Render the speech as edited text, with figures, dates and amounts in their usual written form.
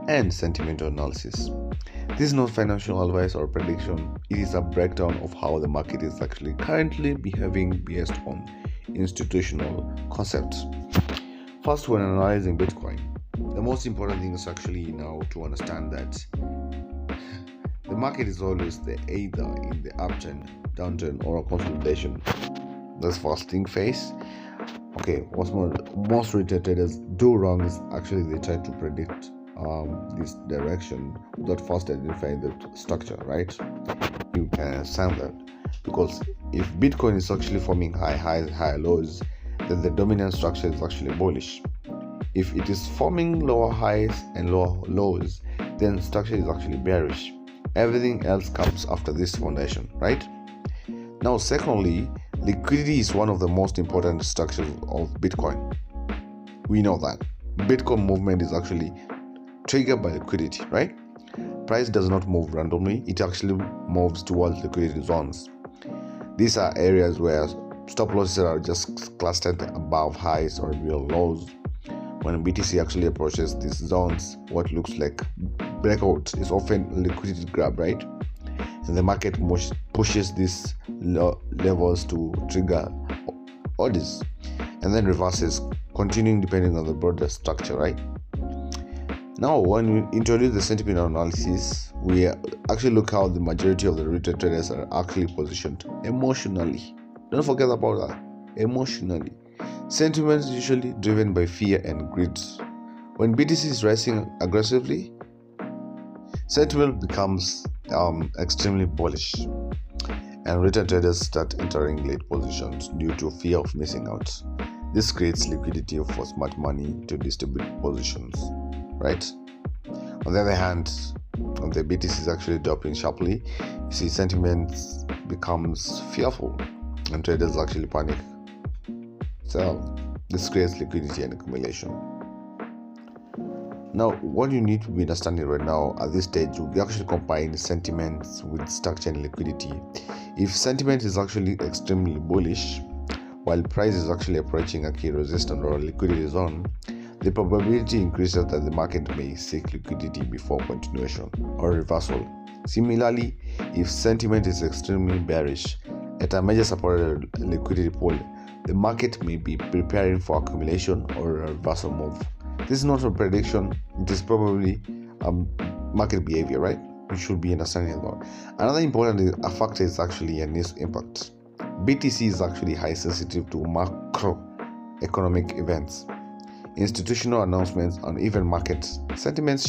and sentimental analysis. This is not financial advice or prediction, it is a breakdown of how the market is actually currently behaving based on institutional concepts. First, when analyzing Bitcoin, the most important thing is actually now to understand that the market is always either in the upturn, downturn, or a consolidation. That's fasting phase. Okay, what most retail traders do wrong is actually they try to predict this direction without first identifying the structure, right? You can understand that because if Bitcoin is actually forming high highs, high lows, then the dominant structure is actually bullish. If it is forming lower highs and lower lows, then structure is actually bearish. Everything else comes after this foundation, right? Now, secondly, liquidity is one of the most important structures of Bitcoin. We know that Bitcoin movement is actually triggered by liquidity, right? Price does not move randomly, it actually moves towards liquidity zones. These are areas where stop losses are just clustered above highs or real lows. When BTC actually approaches these zones, what looks like breakout is often a liquidity grab, right? And the market pushes these levels to trigger orders and then reverses, continuing depending on the broader structure, right? Now, when we introduce the sentiment analysis, we actually look how the majority of the retail traders are actually positioned emotionally. Don't forget about that. Emotionally. Sentiment is usually driven by fear and greed. When BTC is rising aggressively, sentiment becomes extremely bullish, and retail traders start entering late positions due to fear of missing out. This creates liquidity for smart money to distribute positions, right? On the other hand, when the BTC is actually dropping sharply, you see sentiment becomes fearful and traders actually panic. So this creates liquidity and accumulation. Now, what you need to be understanding right now at this stage, we actually combine sentiments with structure and liquidity. If sentiment is actually extremely bullish, while price is actually approaching a key resistance or a liquidity zone, the probability increases that the market may seek liquidity before continuation or reversal. Similarly, if sentiment is extremely bearish at a major supported liquidity pool, the market may be preparing for accumulation or a reversal move. This is not a prediction, it is probably market behavior, right? You should be understanding about. Another important factor is actually a news impact. BTC is actually high sensitive to macroeconomic events, institutional announcements, and even market sentiments.